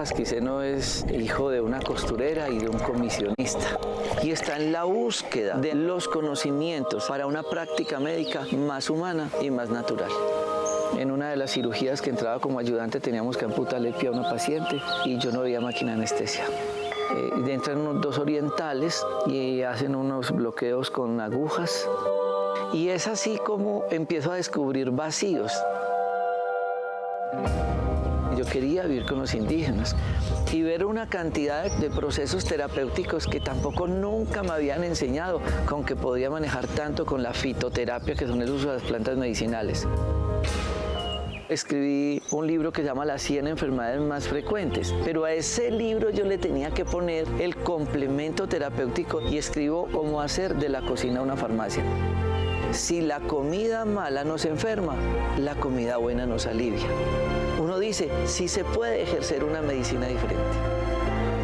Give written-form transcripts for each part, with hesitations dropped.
Rojas Quiseno es hijo de una costurera y de un comisionista y está en la búsqueda de los conocimientos para una práctica médica más humana y más natural. En una de las cirugías que entraba como ayudante teníamos que amputarle el pie a una paciente y yo no veía máquina de anestesia. Entran unos dos orientales y hacen unos bloqueos con agujas y es así como empiezo a descubrir vacíos. Yo quería vivir con los indígenas y ver una cantidad de procesos terapéuticos que tampoco nunca me habían enseñado, con que podía manejar tanto con la fitoterapia, que son el uso de las plantas medicinales. Escribí un libro que se llama Las 100 enfermedades más frecuentes, pero a ese libro yo le tenía que poner el complemento terapéutico y escribo cómo hacer de la cocina una farmacia. Si la comida mala nos enferma, la comida buena nos alivia. Uno dice, sí se puede ejercer una medicina diferente.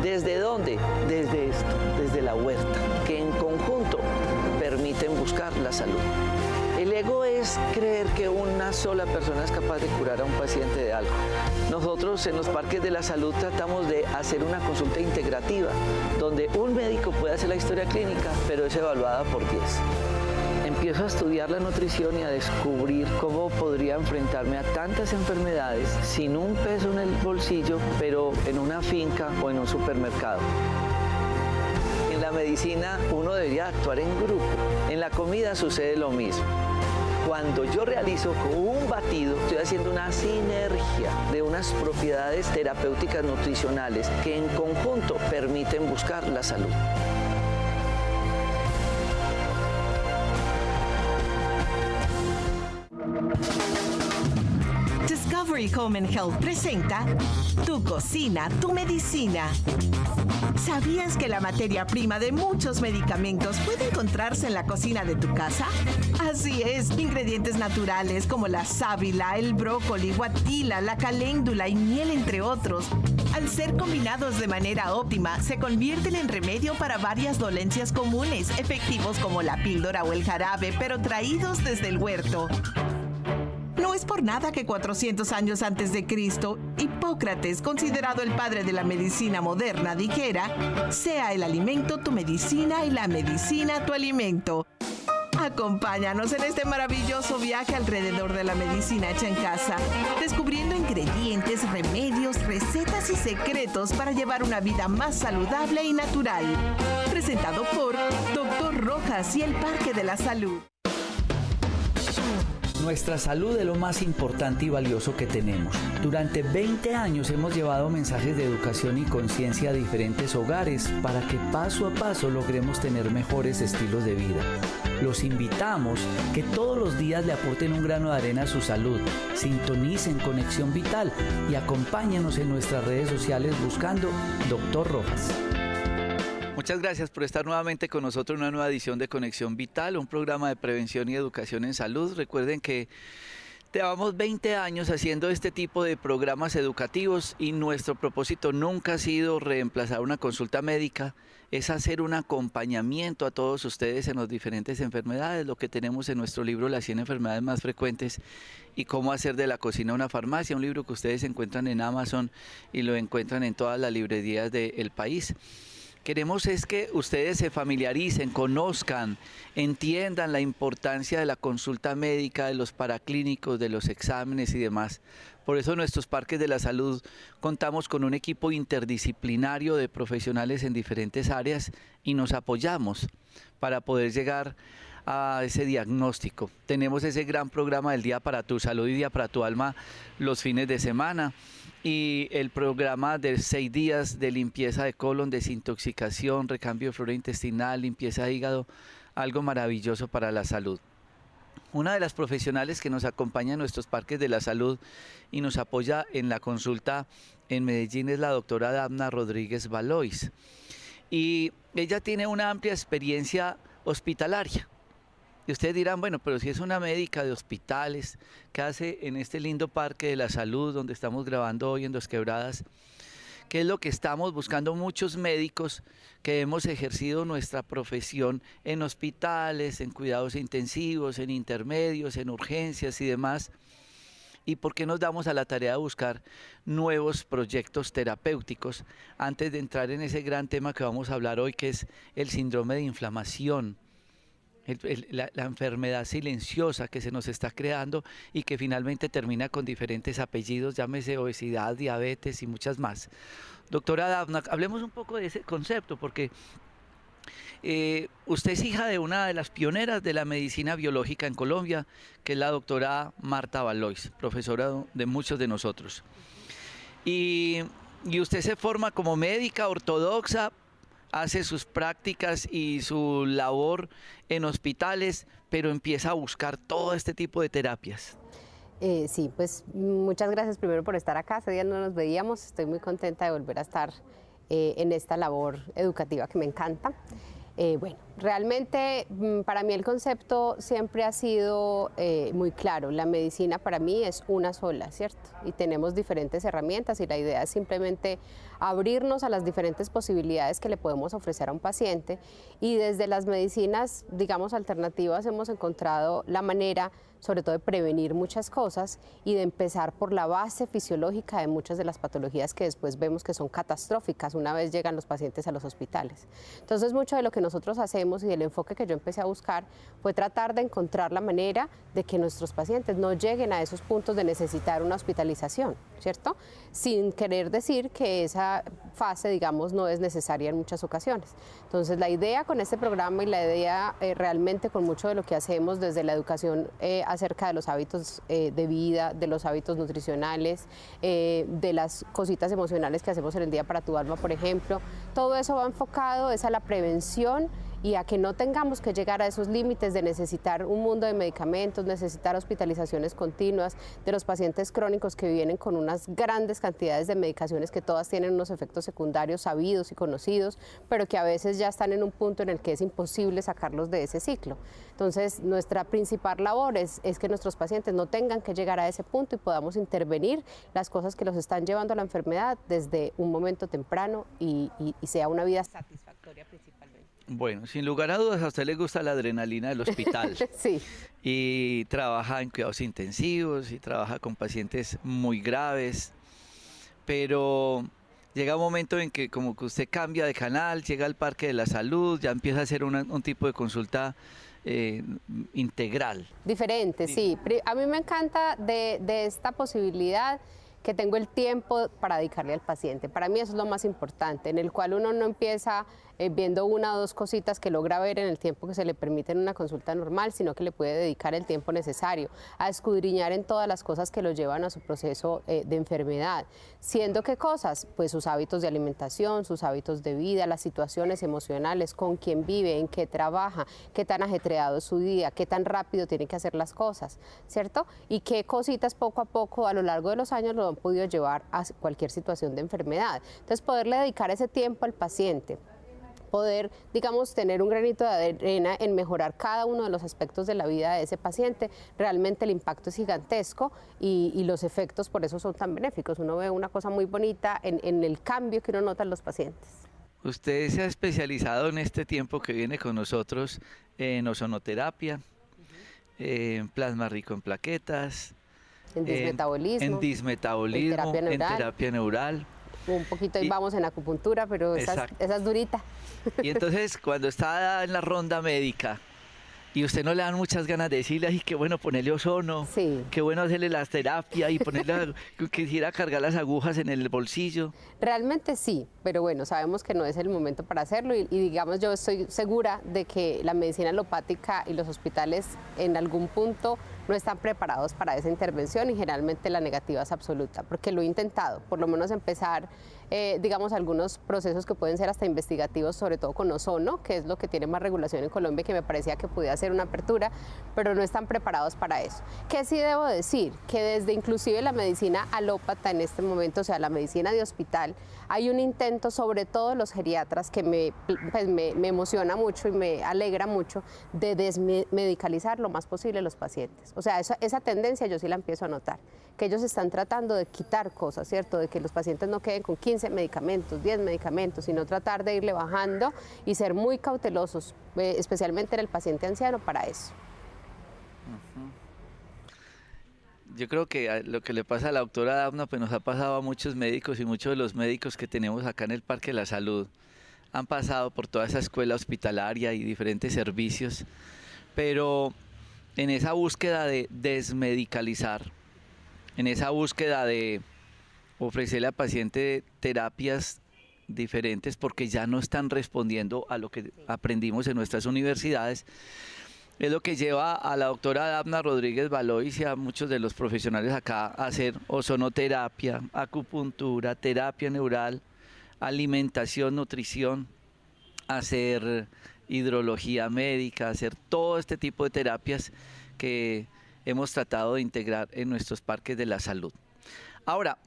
¿Desde dónde? Desde esto, desde la huerta, que en conjunto permiten buscar la salud. El ego es creer que una sola persona es capaz de curar a un paciente de algo. Nosotros en los parques de la salud tratamos de hacer una consulta integrativa, donde un médico puede hacer la historia clínica, pero es evaluada por 10. Empiezo a estudiar la nutrición y a descubrir cómo podría enfrentarme a tantas enfermedades sin un peso en el bolsillo, pero en una finca o en un supermercado. En la medicina uno debería actuar en grupo. En la comida sucede lo mismo. Cuando yo realizo un batido, estoy haciendo una sinergia de unas propiedades terapéuticas nutricionales que en conjunto permiten buscar la salud. Discovery Home and Health presenta Tu cocina, tu medicina. ¿Sabías que la materia prima de muchos medicamentos puede encontrarse en la cocina de tu casa? Así es, ingredientes naturales como la sábila, el brócoli, guatila, la caléndula y miel, entre otros, al ser combinados de manera óptima, se convierten en remedio para varias dolencias comunes, efectivos como la píldora o el jarabe, pero traídos desde el huerto. No es por nada que 400 años antes de Cristo, Hipócrates, considerado el padre de la medicina moderna, dijera: sea el alimento tu medicina y la medicina tu alimento. Acompáñanos en este maravilloso viaje alrededor de la medicina hecha en casa, descubriendo ingredientes, remedios, recetas y secretos para llevar una vida más saludable y natural. Presentado por Dr. Rojas y el Parque de la Salud. Nuestra salud es lo más importante y valioso que tenemos. Durante 20 años hemos llevado mensajes de educación y conciencia a diferentes hogares para que paso a paso logremos tener mejores estilos de vida. Los invitamos que todos los días le aporten un grano de arena a su salud, sintonicen Conexión Vital y acompáñenos en nuestras redes sociales buscando Dr. Rojas. Muchas gracias por estar nuevamente con nosotros en una nueva edición de Conexión Vital, un programa de prevención y educación en salud. Recuerden que llevamos 20 años haciendo este tipo de programas educativos y nuestro propósito nunca ha sido reemplazar una consulta médica, es hacer un acompañamiento a todos ustedes en las diferentes enfermedades, lo que tenemos en nuestro libro Las 100 enfermedades más frecuentes y cómo hacer de la cocina una farmacia, un libro que ustedes encuentran en Amazon y lo encuentran en todas las librerías del país. Queremos es que ustedes se familiaricen, conozcan, entiendan la importancia de la consulta médica, de los paraclínicos, de los exámenes y demás. Por eso en nuestros parques de la salud contamos con un equipo interdisciplinario de profesionales en diferentes áreas y nos apoyamos para poder llegar a ese diagnóstico. Tenemos ese gran programa del Día para tu Salud y Día para tu Alma los fines de semana. Y el programa de 6 días de limpieza de colon, desintoxicación, recambio de flora intestinal, limpieza de hígado, algo maravilloso para la salud. Una de las profesionales que nos acompaña en nuestros parques de la salud y nos apoya en la consulta en Medellín es la doctora Dafna Rodríguez Valois. Y ella tiene una amplia experiencia hospitalaria. Y ustedes dirán, bueno, pero si es una médica de hospitales, ¿qué hace en este lindo parque de la salud donde estamos grabando hoy en Dos Quebradas? ¿Qué es lo que estamos buscando muchos médicos que hemos ejercido nuestra profesión en hospitales, en cuidados intensivos, en intermedios, en urgencias y demás? ¿Y por qué nos damos a la tarea de buscar nuevos proyectos terapéuticos antes de entrar en ese gran tema que vamos a hablar hoy, que es el síndrome de inflamación? La enfermedad silenciosa que se nos está creando y que finalmente termina con diferentes apellidos, llámese obesidad, diabetes y muchas más. Doctora Dafna, hablemos un poco de ese concepto, porque usted es hija de una de las pioneras de la medicina biológica en Colombia, que es la doctora Marta Valois, profesora de muchos de nosotros. Y usted se forma como médica ortodoxa, hace sus prácticas y su labor en hospitales, pero empieza a buscar todo este tipo de terapias. Sí, pues muchas gracias primero por estar acá. Hace días no nos veíamos, estoy muy contenta de volver a estar en esta labor educativa que me encanta. Bueno, realmente para mí el concepto siempre ha sido muy claro. La medicina para mí es una sola, ¿cierto? Y tenemos diferentes herramientas y la idea es simplemente abrirnos a las diferentes posibilidades que le podemos ofrecer a un paciente, y desde las medicinas, digamos, alternativas hemos encontrado la manera sobre todo de prevenir muchas cosas y de empezar por la base fisiológica de muchas de las patologías que después vemos que son catastróficas una vez llegan los pacientes a los hospitales. Entonces, mucho de lo que nosotros hacemos y del enfoque que yo empecé a buscar fue tratar de encontrar la manera de que nuestros pacientes no lleguen a esos puntos de necesitar una hospitalización, ¿cierto? Sin querer decir que esa fase, digamos, no es necesaria en muchas ocasiones. Entonces, la idea con este programa y la idea realmente con mucho de lo que hacemos desde la educación acerca de los hábitos de vida, de los hábitos nutricionales, de las cositas emocionales que hacemos en el Día para tu Alma, por ejemplo, todo eso va enfocado es a la prevención y a que no tengamos que llegar a esos límites de necesitar un mundo de medicamentos, necesitar hospitalizaciones continuas, de los pacientes crónicos que vienen con unas grandes cantidades de medicaciones que todas tienen unos efectos secundarios sabidos y conocidos, pero que a veces ya están en un punto en el que es imposible sacarlos de ese ciclo. Entonces, nuestra principal labor es que nuestros pacientes no tengan que llegar a ese punto y podamos intervenir las cosas que los están llevando a la enfermedad desde un momento temprano y sea una vida satisfactoria principalmente. Bueno, sin lugar a dudas, a usted le gusta la adrenalina del hospital. Sí. Y trabaja en cuidados intensivos y trabaja con pacientes muy graves, pero llega un momento en que como que usted cambia de canal, llega al Parque de la Salud, ya empieza a hacer un tipo de consulta integral. Diferente, sí. A mí me encanta de esta posibilidad que tengo el tiempo para dedicarle al paciente. Para mí eso es lo más importante, en el cual uno no empieza viendo una o dos cositas que logra ver en el tiempo que se le permite en una consulta normal, sino que le puede dedicar el tiempo necesario a escudriñar en todas las cosas que lo llevan a su proceso de enfermedad. Siendo qué cosas, pues sus hábitos de alimentación, sus hábitos de vida, las situaciones emocionales, con quién vive, en qué trabaja, qué tan ajetreado es su día, qué tan rápido tiene que hacer las cosas, ¿cierto? Y qué cositas poco a poco a lo largo de los años lo han podido llevar a cualquier situación de enfermedad. Entonces, poderle dedicar ese tiempo al paciente, poder, digamos, tener un granito de arena en mejorar cada uno de los aspectos de la vida de ese paciente, realmente el impacto es gigantesco y los efectos por eso son tan benéficos. Uno ve una cosa muy bonita en el cambio que uno nota en los pacientes. Usted se ha especializado en este tiempo que viene con nosotros en ozonoterapia, en plasma rico en plaquetas, en dismetabolismo, en terapia neural. Un poquito ahí vamos en acupuntura, pero esa es durita. Y entonces cuando está en la ronda médica y usted no le dan muchas ganas de decirle, ay, qué bueno ponerle ozono, sí, qué bueno hacerle las terapias y ponerle, quisiera cargar las agujas en el bolsillo. Realmente sí, pero bueno, sabemos que no es el momento para hacerlo y digamos yo estoy segura de que la medicina alopática y los hospitales en algún punto no están preparados para esa intervención y generalmente la negativa es absoluta, porque lo he intentado, por lo menos empezar, digamos, algunos procesos que pueden ser hasta investigativos, sobre todo con ozono, que es lo que tiene más regulación en Colombia, que me parecía que podía ser una apertura, pero no están preparados para eso. ¿Qué sí debo decir? Que desde inclusive la medicina alópata en este momento, o sea, la medicina de hospital, hay un intento, sobre todo los geriatras, que me emociona mucho y me alegra mucho, de desmedicalizar lo más posible los pacientes. O sea, esa tendencia yo sí la empiezo a notar, que ellos están tratando de quitar cosas, ¿cierto? De que los pacientes no queden con 15 medicamentos, 10 medicamentos, sino tratar de irle bajando y ser muy cautelosos, especialmente en el paciente anciano, para eso. yo creo que lo que le pasa a la doctora Dafna pues nos ha pasado a muchos médicos, y muchos de los médicos que tenemos acá en el Parque de la Salud han pasado por toda esa escuela hospitalaria y diferentes servicios, pero en esa búsqueda de desmedicalizar, en esa búsqueda de ofrecerle al paciente terapias diferentes porque ya no están respondiendo a lo que aprendimos en nuestras universidades, es lo que lleva a la doctora Dafna Rodríguez Valois y a muchos de los profesionales acá a hacer ozonoterapia, acupuntura, terapia neural, alimentación, nutrición, hacer hidrología médica, hacer todo este tipo de terapias que hemos tratado de integrar en nuestros parques de la salud. Ahora,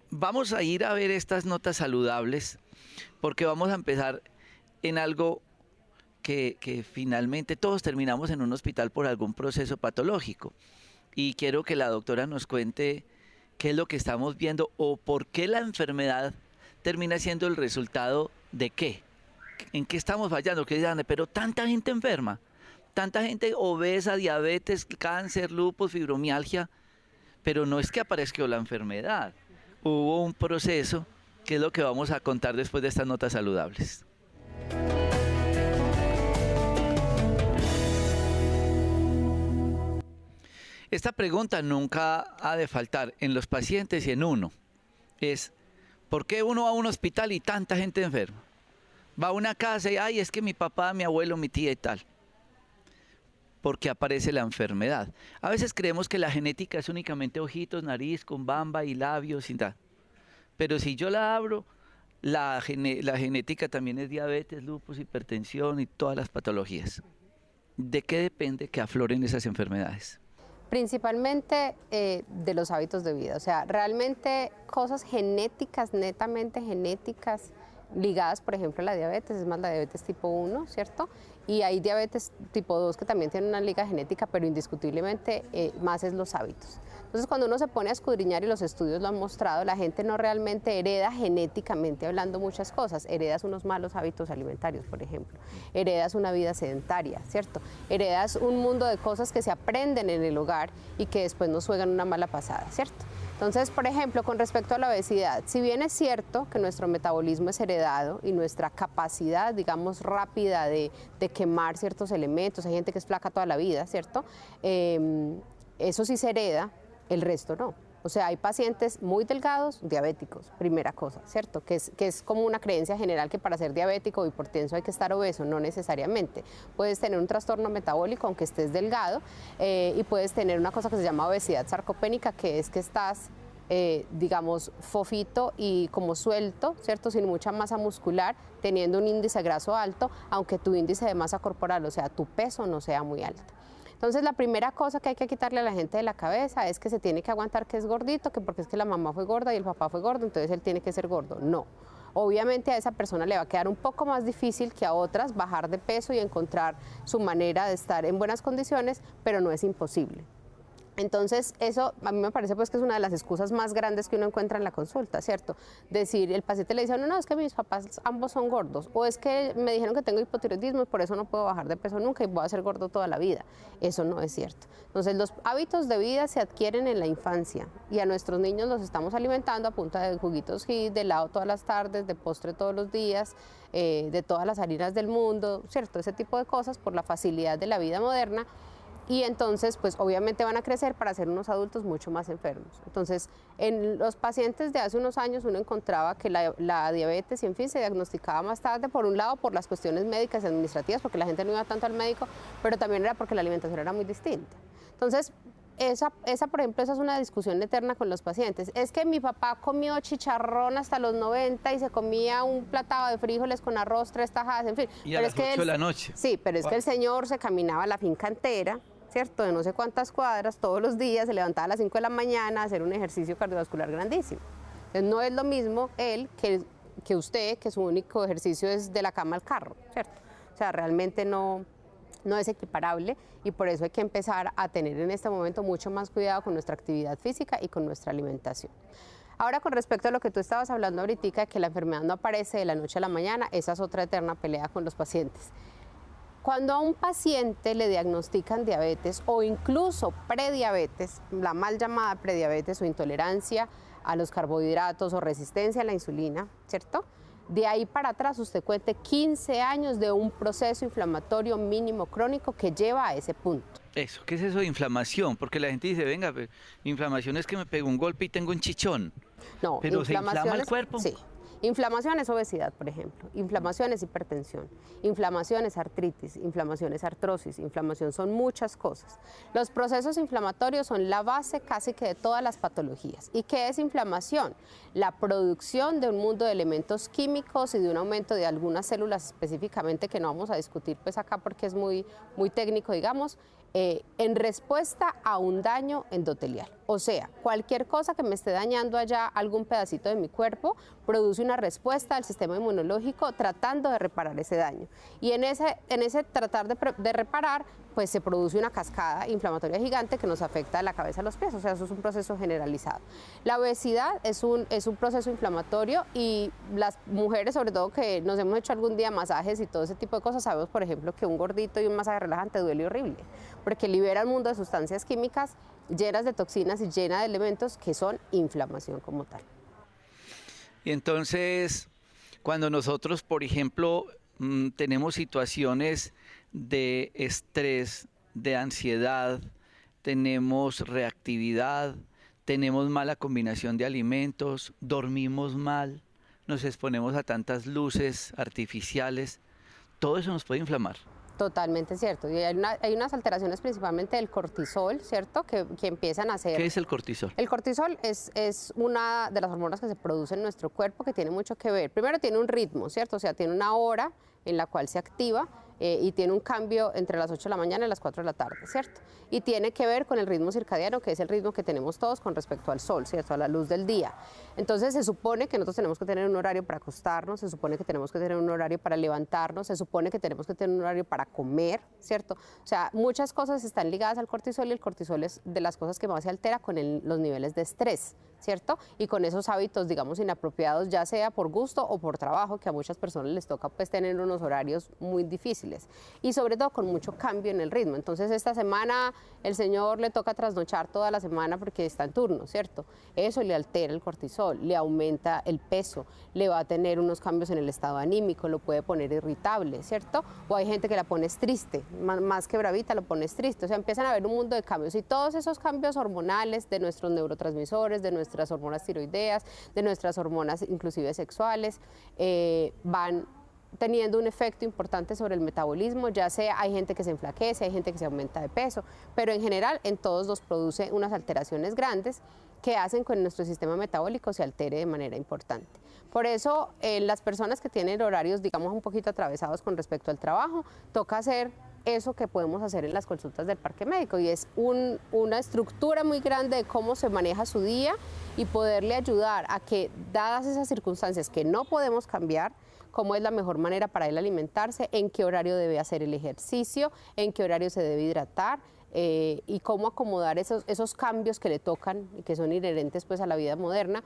vamos a ir a ver estas notas saludables porque vamos a empezar en algo que finalmente todos terminamos en un hospital por algún proceso patológico. Y quiero que la doctora nos cuente qué es lo que estamos viendo o por qué la enfermedad termina siendo el resultado de qué. ¿En qué estamos fallando? ¿Qué dirán? Pero tanta gente enferma, tanta gente obesa, diabetes, cáncer, lupus, fibromialgia, pero no es que aparezca la enfermedad. Hubo un proceso que es lo que vamos a contar después de estas notas saludables. Esta pregunta nunca ha de faltar en los pacientes y en uno. Es, ¿por qué uno va a un hospital y tanta gente enferma? Va a una casa y, ay, es que mi papá, mi abuelo, mi tía y tal. Porque aparece la enfermedad. A veces creemos que la genética es únicamente ojitos, nariz, cumbamba y labios y tal. Pero si yo la abro, la genética también es diabetes, lupus, hipertensión y todas las patologías. ¿De qué depende que afloren esas enfermedades? Principalmente de los hábitos de vida, o sea, realmente cosas genéticas, netamente genéticas, ligadas, por ejemplo, a la diabetes, es más la diabetes tipo 1, ¿cierto? Y hay diabetes tipo 2 que también tienen una liga genética, pero indiscutiblemente más es los hábitos. Entonces, cuando uno se pone a escudriñar, y los estudios lo han mostrado, la gente no realmente hereda genéticamente hablando muchas cosas. Heredas unos malos hábitos alimentarios, por ejemplo. Heredas una vida sedentaria, ¿cierto? Heredas un mundo de cosas que se aprenden en el hogar y que después nos juegan una mala pasada, ¿cierto? Entonces, por ejemplo, con respecto a la obesidad, si bien es cierto que nuestro metabolismo es heredado y nuestra capacidad, digamos, rápida de quemar ciertos elementos, hay gente que es flaca toda la vida, ¿cierto? Eso sí se hereda, el resto no. O sea, hay pacientes muy delgados, diabéticos, primera cosa, ¿cierto? Que es como una creencia general que para ser diabético o hipertenso hay que estar obeso, no necesariamente. Puedes tener un trastorno metabólico aunque estés delgado y puedes tener una cosa que se llama obesidad sarcopénica, que es que estás, digamos, fofito y como suelto, ¿cierto? Sin mucha masa muscular, teniendo un índice graso alto, aunque tu índice de masa corporal, o sea, tu peso no sea muy alto. Entonces, la primera cosa que hay que quitarle a la gente de la cabeza es que se tiene que aguantar que es gordito, que porque es que la mamá fue gorda y el papá fue gordo, entonces él tiene que ser gordo. No. Obviamente a esa persona le va a quedar un poco más difícil que a otras bajar de peso y encontrar su manera de estar en buenas condiciones, pero no es imposible. Entonces, eso a mí me parece pues que es una de las excusas más grandes que uno encuentra en la consulta, ¿cierto? Decir, el paciente le dice, no, es que mis papás ambos son gordos, o es que me dijeron que tengo hipotiroidismo, por eso no puedo bajar de peso nunca y voy a ser gordo toda la vida. Eso no es cierto. Entonces, los hábitos de vida se adquieren en la infancia y a nuestros niños los estamos alimentando a punta de juguitos Hit, de helado todas las tardes, de postre todos los días, de todas las harinas del mundo, ¿cierto? Ese tipo de cosas por la facilidad de la vida moderna. Y entonces, pues obviamente van a crecer para ser unos adultos mucho más enfermos. Entonces, en los pacientes de hace unos años uno encontraba que la diabetes, y en fin, se diagnosticaba más tarde, por un lado, por las cuestiones médicas y administrativas, porque la gente no iba tanto al médico, pero también era porque la alimentación era muy distinta. Entonces, por ejemplo, esa es una discusión eterna con los pacientes. Es que mi papá comió chicharrón hasta los 90 y se comía un platado de frijoles con arroz, 3 tajadas, en fin. Y a las 8 de la noche. Sí, pero es que el señor se caminaba a la finca entera, ¿cierto? De no sé cuántas cuadras todos los días, se levantaba a las 5 de la mañana a hacer un ejercicio cardiovascular grandísimo. Entonces no es lo mismo él que usted, que su único ejercicio es de la cama al carro, ¿cierto? O sea, realmente no es equiparable y por eso hay que empezar a tener en este momento mucho más cuidado con nuestra actividad física y con nuestra alimentación. Ahora, con respecto a lo que tú estabas hablando ahorita, que la enfermedad no aparece de la noche a la mañana, esa es otra eterna pelea con los pacientes. Cuando a un paciente le diagnostican diabetes o incluso prediabetes, la mal llamada prediabetes o intolerancia a los carbohidratos o resistencia a la insulina, ¿cierto? De ahí para atrás usted cuente 15 años de un proceso inflamatorio mínimo crónico que lleva a ese punto. Eso, ¿qué es eso de inflamación? Porque la gente dice, venga, inflamación es que me pegó un golpe y tengo un chichón. No, pero ¿se inflama el cuerpo? Sí. Inflamación es obesidad, por ejemplo. Inflamación es hipertensión. Inflamación es artritis. Inflamación es artrosis. Inflamación son muchas cosas. Los procesos inflamatorios son la base casi que de todas las patologías. ¿Y qué es inflamación? La producción de un mundo de elementos químicos y de un aumento de algunas células específicamente que no vamos a discutir pues acá porque es muy técnico, digamos, en respuesta a un daño endotelial. O sea, cualquier cosa que me esté dañando allá, algún pedacito de mi cuerpo, produce una respuesta del sistema inmunológico tratando de reparar ese daño. Y en ese tratar de reparar, pues se produce una cascada inflamatoria gigante que nos afecta de la cabeza a los pies. O sea, eso es un proceso generalizado. La obesidad es un proceso inflamatorio y las mujeres, sobre todo que nos hemos hecho algún día masajes y todo ese tipo de cosas, sabemos, por ejemplo, que un gordito y un masaje relajante duele horrible, porque libera un mundo de sustancias químicas llenas de toxinas y llenas de elementos que son inflamación como tal. Y entonces, cuando nosotros, por ejemplo, tenemos situaciones de estrés, de ansiedad, tenemos reactividad, tenemos mala combinación de alimentos, dormimos mal, nos exponemos a tantas luces artificiales, todo eso nos puede inflamar. Totalmente cierto. Y hay unas alteraciones principalmente del cortisol, ¿cierto? Que empiezan a hacer... ¿Qué es el cortisol? El cortisol es una de las hormonas que se produce en nuestro cuerpo que tiene mucho que ver. Primero tiene un ritmo, ¿cierto? O sea, tiene una hora en la cual se activa y tiene un cambio entre las 8 de la mañana y las 4 de la tarde, ¿cierto? Y tiene que ver con el ritmo circadiano, que es el ritmo que tenemos todos con respecto al sol, ¿cierto? A la luz del día. Entonces se supone que nosotros tenemos que tener un horario para acostarnos, se supone que tenemos que tener un horario para levantarnos, se supone que tenemos que tener un horario para comer, ¿cierto? O sea, muchas cosas están ligadas al cortisol y el cortisol es de las cosas que más se altera con los niveles de estrés, ¿cierto? Y con esos hábitos, digamos, inapropiados, ya sea por gusto o por trabajo, que a muchas personas les toca pues tener unos horarios muy difíciles y sobre todo con mucho cambio en el ritmo. Entonces esta semana el señor le toca trasnochar toda la semana porque está en turno, ¿cierto? Eso le altera el cortisol, le aumenta el peso, le va a tener unos cambios en el estado anímico, lo puede poner irritable, ¿cierto? O hay gente que la pones triste, más que bravita lo pones triste, o sea, empiezan a haber un mundo de cambios y todos esos cambios hormonales de nuestros neurotransmisores, de nuestras hormonas tiroideas, de nuestras hormonas inclusive sexuales, van teniendo un efecto importante sobre el metabolismo, ya sea hay gente que se enflaquece, hay gente que se aumenta de peso, pero en general en todos nos produce unas alteraciones grandes que hacen que nuestro sistema metabólico se altere de manera importante. Por eso las personas que tienen horarios, digamos, un poquito atravesados con respecto al trabajo, toca hacer eso que podemos hacer en las consultas del parque médico y es una estructura muy grande de cómo se maneja su día y poderle ayudar a que, dadas esas circunstancias que no podemos cambiar, cómo es la mejor manera para él alimentarse, en qué horario debe hacer el ejercicio, en qué horario se debe hidratar y cómo acomodar esos cambios que le tocan y que son inherentes pues a la vida moderna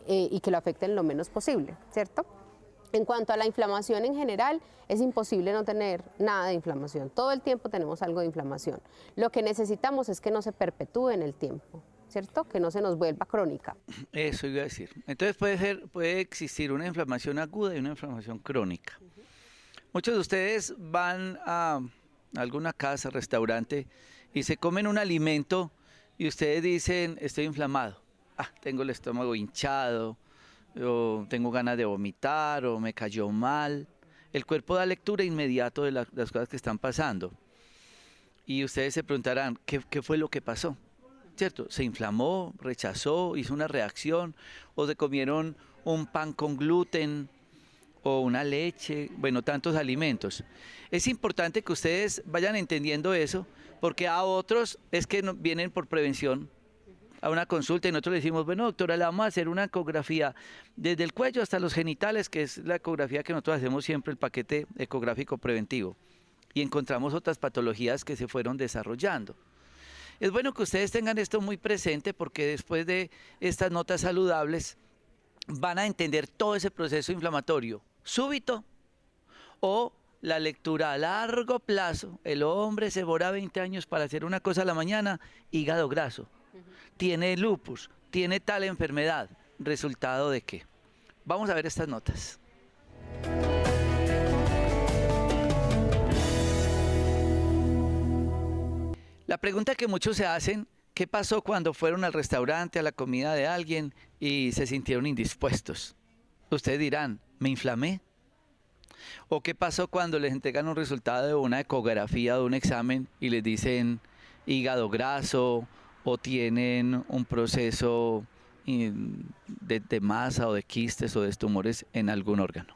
y que lo afecten lo menos posible, ¿cierto? En cuanto a la inflamación en general, es imposible no tener nada de inflamación. Todo el tiempo tenemos algo de inflamación. Lo que necesitamos es que no se perpetúe en el tiempo, ¿cierto? Que no se nos vuelva crónica. Eso iba a decir. Entonces puede existir una inflamación aguda y una inflamación crónica. Muchos de ustedes van a alguna casa, restaurante y se comen un alimento y ustedes dicen, estoy inflamado. Tengo el estómago hinchado, o tengo ganas de vomitar, o me cayó mal. El cuerpo da lectura inmediato de las cosas que están pasando. Y ustedes se preguntarán, ¿qué fue lo que pasó? ¿Cierto? ¿Se inflamó, rechazó, hizo una reacción? ¿O se comieron un pan con gluten o una leche? Bueno, tantos alimentos. Es importante que ustedes vayan entendiendo eso, porque a otros es que vienen por prevención a una consulta y nosotros le decimos, bueno, doctora, le vamos a hacer una ecografía desde el cuello hasta los genitales, que es la ecografía que nosotros hacemos siempre, el paquete ecográfico preventivo. Y encontramos otras patologías que se fueron desarrollando. Es bueno que ustedes tengan esto muy presente porque después de estas notas saludables van a entender todo ese proceso inflamatorio súbito o la lectura a largo plazo, el hombre se demora 20 años para hacer una cosa a la mañana, hígado graso, tiene lupus, tiene tal enfermedad, ¿resultado de qué? Vamos a ver estas notas. La pregunta que muchos se hacen, ¿qué pasó cuando fueron al restaurante, a la comida de alguien y se sintieron indispuestos? Ustedes dirán, ¿me inflamé? ¿O qué pasó cuando les entregan un resultado de una ecografía o de un examen y les dicen hígado graso o tienen un proceso de masa o de quistes o de tumores en algún órgano?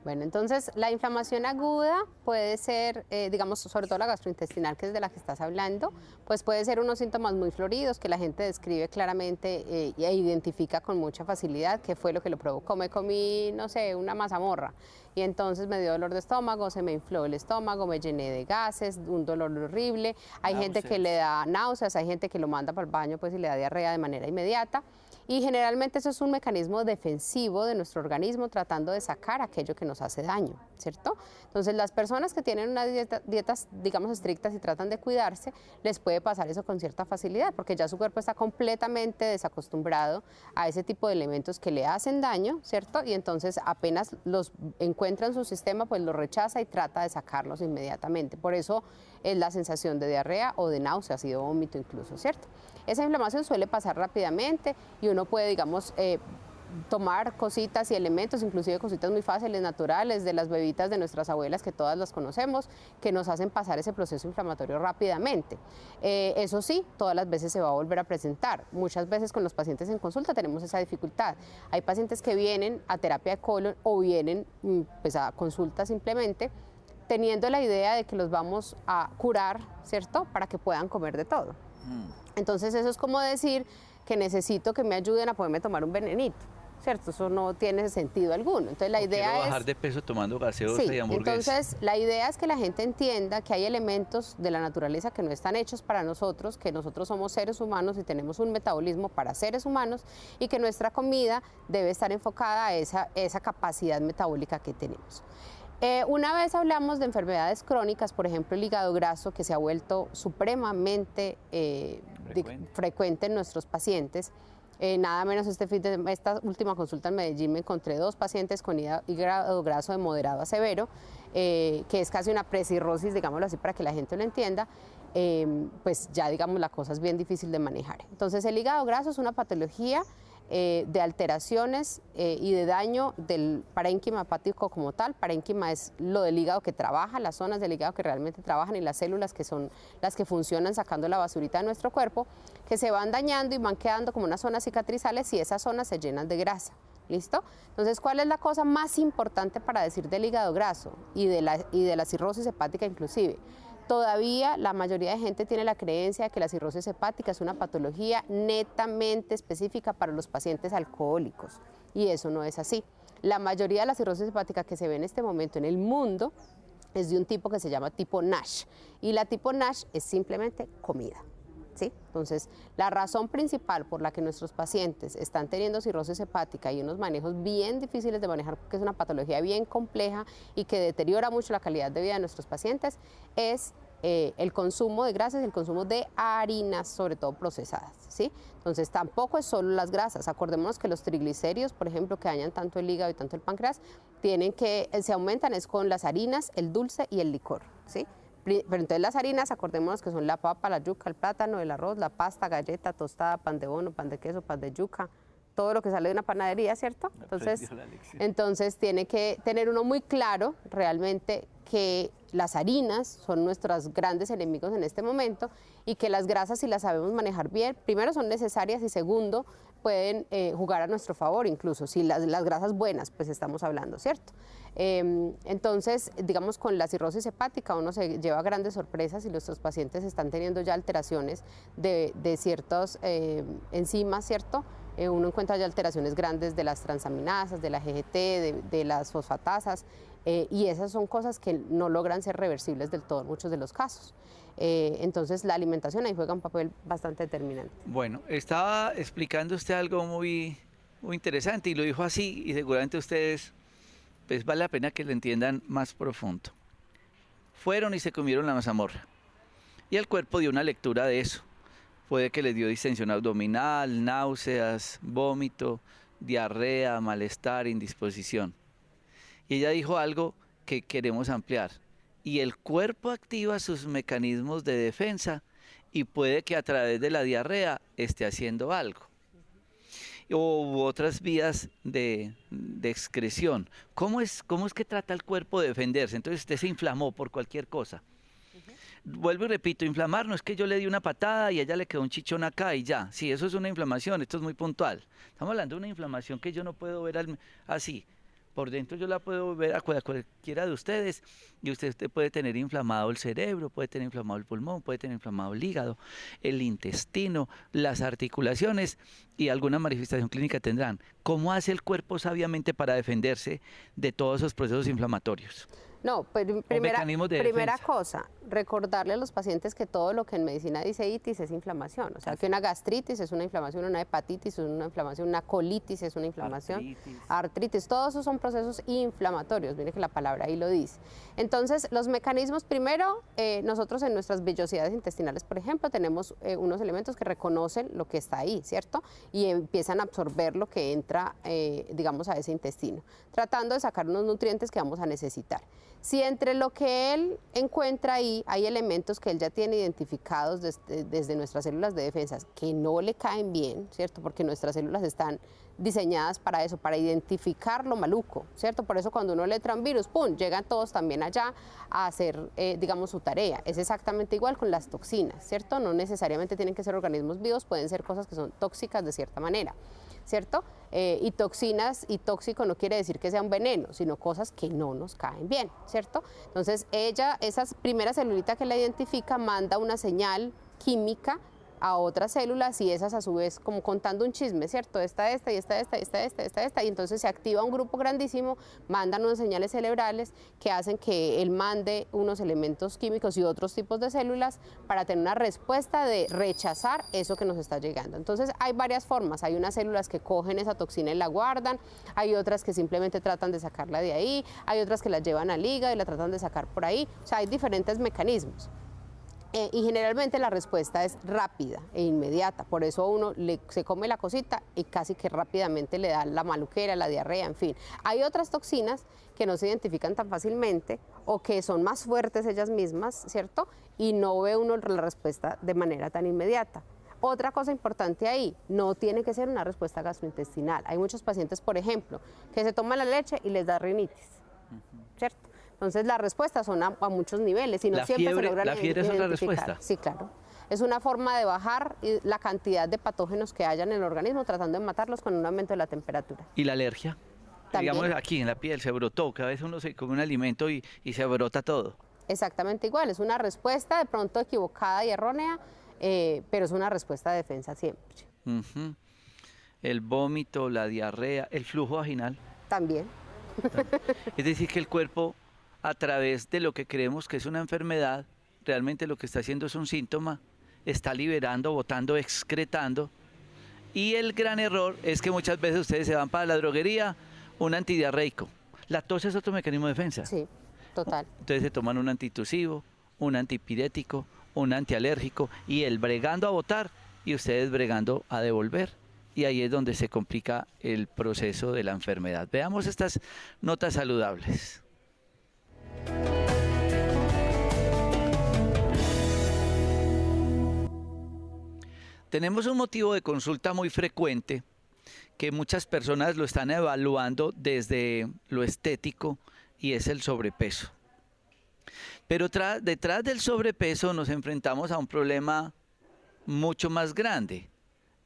Bueno, entonces la inflamación aguda puede ser, digamos, sobre todo la gastrointestinal, que es de la que estás hablando, pues puede ser unos síntomas muy floridos que la gente describe claramente e identifica con mucha facilidad qué fue lo que lo provocó. Me comí, no sé, una mazamorra y entonces me dio dolor de estómago, se me infló el estómago, me llené de gases, un dolor horrible. Hay gente que le da náuseas, hay gente que lo manda para el baño pues y le da diarrea de manera inmediata. Y generalmente eso es un mecanismo defensivo de nuestro organismo tratando de sacar aquello que nos hace daño, ¿cierto? Entonces las personas que tienen unas dietas, digamos, estrictas y tratan de cuidarse, les puede pasar eso con cierta facilidad, porque ya su cuerpo está completamente desacostumbrado a ese tipo de elementos que le hacen daño, ¿cierto? Y entonces apenas los encuentra en su sistema, pues los rechaza y trata de sacarlos inmediatamente. Por eso es la sensación de diarrea o de náuseas y de vómito incluso, ¿cierto? Esa inflamación suele pasar rápidamente y uno puede, digamos, tomar cositas y elementos, inclusive cositas muy fáciles, naturales, de las bebitas de nuestras abuelas, que todas las conocemos, que nos hacen pasar ese proceso inflamatorio rápidamente. Eso sí, todas las veces se va a volver a presentar. Muchas veces con los pacientes en consulta tenemos esa dificultad. Hay pacientes que vienen a terapia de colon o vienen pues, a consulta simplemente, teniendo la idea de que los vamos a curar, ¿cierto?, para que puedan comer de todo. Entonces eso es como decir que necesito que me ayuden a poderme tomar un venenito, ¿cierto? Eso no tiene sentido alguno. Entonces la idea quiero es bajar de peso tomando gaseosa y hamburguesa. Entonces la idea es que la gente entienda que hay elementos de la naturaleza que no están hechos para nosotros, que nosotros somos seres humanos y tenemos un metabolismo para seres humanos y que nuestra comida debe estar enfocada a esa capacidad metabólica que tenemos. Una vez hablamos de enfermedades crónicas, por ejemplo el hígado graso, que se ha vuelto supremamente frecuente en nuestros pacientes. Nada menos esta última consulta en Medellín me encontré 2 pacientes con hígado graso de moderado a severo, que es casi una precirrosis, digámoslo así para que la gente lo entienda. Pues ya digamos la cosa es bien difícil de manejar. Entonces el hígado graso es una patología de alteraciones y de daño del parénquima hepático como tal. Parénquima es lo del hígado que trabaja, las zonas del hígado que realmente trabajan y las células que son las que funcionan sacando la basurita de nuestro cuerpo, que se van dañando y van quedando como unas zonas cicatrizales y esas zonas se llenan de grasa. ¿Listo? Entonces, ¿cuál es la cosa más importante para decir del hígado graso y de la cirrosis hepática inclusive? Todavía la mayoría de gente tiene la creencia de que la cirrosis hepática es una patología netamente específica para los pacientes alcohólicos y eso no es así. La mayoría de la cirrosis hepática que se ve en este momento en el mundo es de un tipo que se llama tipo NASH y la tipo NASH es simplemente comida. ¿Sí? Entonces, la razón principal por la que nuestros pacientes están teniendo cirrosis hepática y unos manejos bien difíciles de manejar, porque es una patología bien compleja y que deteriora mucho la calidad de vida de nuestros pacientes, es el consumo de grasas y el consumo de harinas, sobre todo procesadas, ¿sí? Entonces, tampoco es solo las grasas. Acordémonos que los triglicéridos, por ejemplo, que dañan tanto el hígado y tanto el páncreas, se aumentan es con las harinas, el dulce y el licor, ¿sí? Pero entonces las harinas, acordémonos que son la papa, la yuca, el plátano, el arroz, la pasta, galleta, tostada, pan de bono, pan de queso, pan de yuca, todo lo que sale de una panadería, ¿cierto? Entonces tiene que tener uno muy claro realmente que las harinas son nuestros grandes enemigos en este momento y que las grasas, si las sabemos manejar bien, primero son necesarias y segundo, pueden jugar a nuestro favor incluso, si las grasas buenas, pues estamos hablando, ¿cierto? Entonces, digamos, con la cirrosis hepática uno se lleva grandes sorpresas y nuestros pacientes están teniendo ya alteraciones de ciertas enzimas, ¿cierto? Uno encuentra ya alteraciones grandes de las transaminasas, de la GGT, de las fosfatasas, y esas son cosas que no logran ser reversibles del todo en muchos de los casos. Entonces la alimentación ahí juega un papel bastante determinante. Bueno, estaba explicando usted algo muy interesante y lo dijo así y seguramente ustedes pues vale la pena que lo entiendan más profundo. Fueron y se comieron la mazamorra. Y el cuerpo dio una lectura de eso. Puede que les dio distensión abdominal, náuseas, vómito, diarrea, malestar, indisposición. Y ella dijo algo que queremos ampliar. Y el cuerpo activa sus mecanismos de defensa y puede que a través de la diarrea esté haciendo algo. O otras vías de excreción. ¿Cómo es que trata el cuerpo de defenderse? Entonces usted se inflamó por cualquier cosa. Vuelvo y repito, inflamar no es que yo le di una patada y a ella le quedó un chichón acá y ya. Sí, eso es una inflamación, esto es muy puntual. Estamos hablando de una inflamación que yo no puedo ver así. Por dentro yo la puedo ver a cualquiera de ustedes y usted puede tener inflamado el cerebro, puede tener inflamado el pulmón, puede tener inflamado el hígado, el intestino, las articulaciones y alguna manifestación clínica tendrán. ¿Cómo hace el cuerpo sabiamente para defenderse de todos esos procesos inflamatorios? No, pero mecanismos de primera defensa. cosa, recordarle a los pacientes que todo lo que en medicina dice itis es inflamación. O sea, que una gastritis es una inflamación, una hepatitis es una inflamación, una colitis es una inflamación, artritis, todos esos son procesos inflamatorios. Mire que la palabra ahí lo dice. Entonces, los mecanismos, primero, nosotros en nuestras vellosidades intestinales, por ejemplo, tenemos unos elementos que reconocen lo que está ahí, ¿cierto? Y empiezan a absorber lo que entra, digamos, a ese intestino, tratando de sacar unos nutrientes que vamos a necesitar. Si entre lo que él encuentra ahí hay elementos que él ya tiene identificados desde nuestras células de defensa que no le caen bien, ¿cierto? Porque nuestras células están diseñadas para eso, para identificar lo maluco, ¿cierto? Por eso cuando uno le trae un virus, ¡pum!, llegan todos también allá a hacer, digamos, su tarea. Es exactamente igual con las toxinas, ¿cierto? No necesariamente tienen que ser organismos vivos, pueden ser cosas que son tóxicas de cierta manera, ¿cierto? Y toxinas y tóxico no quiere decir que sea un veneno, sino cosas que no nos caen bien, ¿cierto? Entonces ella, esa primera celulita que la identifica, manda una señal química a otras células y esas a su vez como contando un chisme, ¿cierto? Esta, y y entonces se activa un grupo grandísimo, mandan unas señales cerebrales que hacen que él mande unos elementos químicos y otros tipos de células para tener una respuesta de rechazar eso que nos está llegando. Entonces hay varias formas, hay unas células que cogen esa toxina y la guardan, hay otras que simplemente tratan de sacarla de ahí, hay otras que la llevan al hígado y la tratan de sacar por ahí, o sea, hay diferentes mecanismos. Y generalmente la respuesta es rápida e inmediata, por eso uno se come la cosita y casi que rápidamente le da la maluquera, la diarrea, en fin. Hay otras toxinas que no se identifican tan fácilmente o que son más fuertes ellas mismas, ¿cierto? Y no ve uno la respuesta de manera tan inmediata. Otra cosa importante ahí, no tiene que ser una respuesta gastrointestinal. Hay muchos pacientes, por ejemplo, que se toman la leche y les da rinitis, ¿cierto? Entonces las respuestas son a muchos niveles y no siempre se logran identificar. ¿La fiebre es otra respuesta? Sí, claro. Es una forma de bajar la cantidad de patógenos que haya en el organismo, tratando de matarlos con un aumento de la temperatura. ¿Y la alergia? También. Digamos aquí en la piel se brotó, que a veces uno se come un alimento y se brota todo. Exactamente igual, es una respuesta de pronto equivocada y errónea, pero es una respuesta de defensa siempre. El vómito, la diarrea, el flujo vaginal. También. Es decir, que el cuerpo, a través de lo que creemos que es una enfermedad, realmente lo que está haciendo es un síntoma, está liberando, botando, excretando. Y el gran error es que muchas veces ustedes se van para la droguería, un antidiarreico. La tos es otro mecanismo de defensa. Sí, total. Entonces se toman un antitusivo, un antipirético, un antialérgico y el bregando a botar y ustedes bregando a devolver. Y ahí es donde se complica el proceso de la enfermedad. Veamos estas notas saludables. Tenemos un motivo de consulta muy frecuente que muchas personas lo están evaluando desde lo estético y es el sobrepeso. Pero detrás del sobrepeso nos enfrentamos a un problema mucho más grande,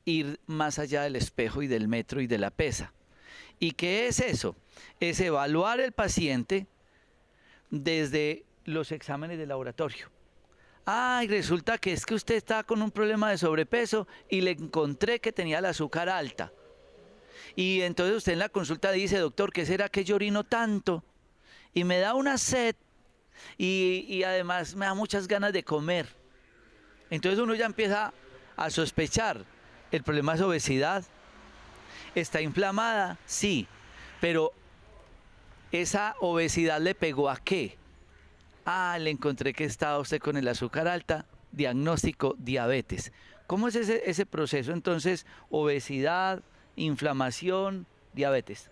ir más allá del espejo y del metro y de la pesa. ¿Y qué es eso? Es evaluar el paciente desde los exámenes de laboratorio. Ay, resulta que es que usted está con un problema de sobrepeso y le encontré que tenía el azúcar alta. Y entonces usted en la consulta dice, doctor, ¿qué será que yo orino tanto? Y me da una sed y además me da muchas ganas de comer. Entonces uno ya empieza a sospechar. ¿El problema es obesidad? ¿Está inflamada? Sí, pero ¿Esa obesidad le pegó a qué? Ah, le encontré que estaba usted con el azúcar alta, diagnóstico diabetes. ¿Cómo es ese proceso entonces? Obesidad, inflamación, diabetes.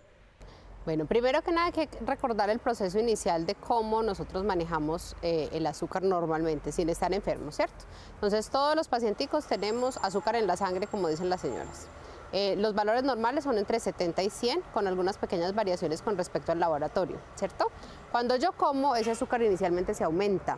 Bueno, primero que nada hay que recordar el proceso inicial de cómo nosotros manejamos el azúcar normalmente, sin estar enfermos, ¿cierto? Entonces todos los pacienticos tenemos azúcar en la sangre, como dicen las señoras. Los valores normales son entre 70 y 100, con algunas pequeñas variaciones con respecto al laboratorio, ¿cierto? Cuando yo como, ese azúcar inicialmente se aumenta.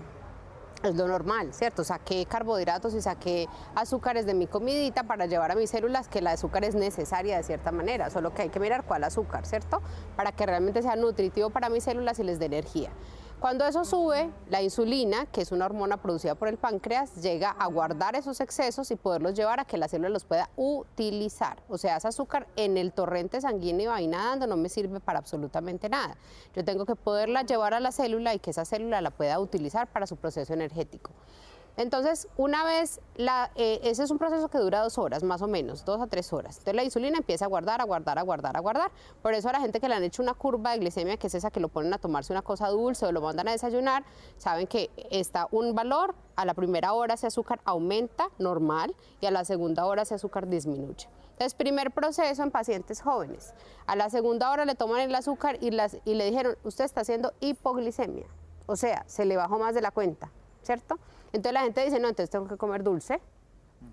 Es lo normal, ¿cierto? Saqué carbohidratos y saqué azúcares de mi comidita para llevar a mis células, que el azúcar es necesaria de cierta manera, solo que hay que mirar cuál azúcar, ¿cierto? Para que realmente sea nutritivo para mis células y les dé energía. Cuando eso sube, la insulina, que es una hormona producida por el páncreas, llega a guardar esos excesos y poderlos llevar a que la célula los pueda utilizar. O sea, ese azúcar en el torrente sanguíneo ahí nadando no me sirve para absolutamente nada. Yo tengo que poderla llevar a la célula y que esa célula la pueda utilizar para su proceso energético. Entonces, una vez, ese es un proceso que dura 2 horas, más o menos, 2 a 3 horas. Entonces la insulina empieza a guardar, a guardar, a guardar, a guardar. Por eso a la gente que le han hecho una curva de glicemia, que es esa que lo ponen a tomarse una cosa dulce o lo mandan a desayunar, saben que está un valor, a la primera hora ese azúcar aumenta, normal, y a la segunda hora ese azúcar disminuye. Entonces, primer proceso en pacientes jóvenes. A la segunda hora le toman el azúcar y le dijeron, usted está haciendo hipoglicemia, o sea, se le bajó más de la cuenta, ¿cierto? Entonces la gente dice, no, entonces tengo que comer dulce,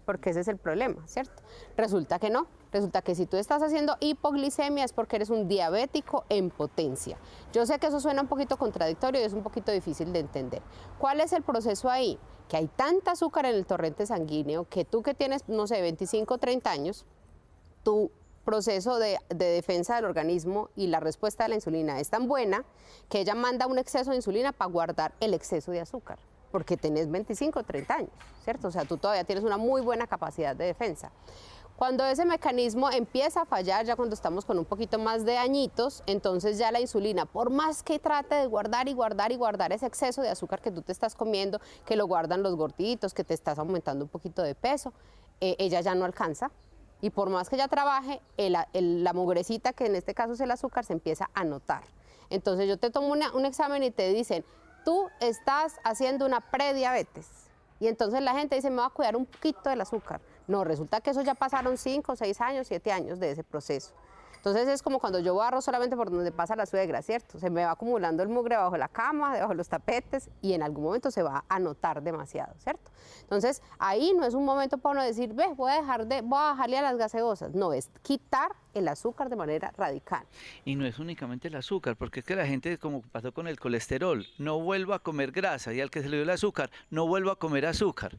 porque ese es el problema, ¿cierto? Resulta que no, resulta que si tú estás haciendo hipoglicemia es porque eres un diabético en potencia. Yo sé que eso suena un poquito contradictorio y es un poquito difícil de entender. ¿Cuál es el proceso ahí? Que hay tanta azúcar en el torrente sanguíneo que tú que tienes, no sé, 25 o 30 años, tu proceso de defensa del organismo y la respuesta de la insulina es tan buena que ella manda un exceso de insulina para guardar el exceso de azúcar, porque tenés 25 o 30 años, ¿cierto? O sea, tú todavía tienes una muy buena capacidad de defensa. Cuando ese mecanismo empieza a fallar, ya cuando estamos con un poquito más de añitos, entonces ya la insulina, por más que trate de guardar y guardar y guardar ese exceso de azúcar que tú te estás comiendo, que lo guardan los gorditos, que te estás aumentando un poquito de peso, ella ya no alcanza. Y por más que ella trabaje, la mugrecita, que en este caso es el azúcar, se empieza a notar. Entonces yo te tomo un examen y te dicen, tú estás haciendo una prediabetes. Y entonces la gente dice, me va a cuidar un poquito del azúcar. No, resulta que eso ya pasaron 5, 6 años, 7 años de ese proceso. Entonces es como cuando yo barro solamente por donde pasa la suegra, ¿cierto? Se me va acumulando el mugre bajo la cama, debajo de los tapetes y en algún momento se va a notar demasiado, ¿cierto? Entonces ahí no es un momento para uno decir, ve, voy a bajarle a las gaseosas. No, es quitar el azúcar de manera radical. Y no es únicamente el azúcar, porque es que la gente, como pasó con el colesterol, no vuelvo a comer grasa, y al que se le dio el azúcar, no vuelvo a comer azúcar.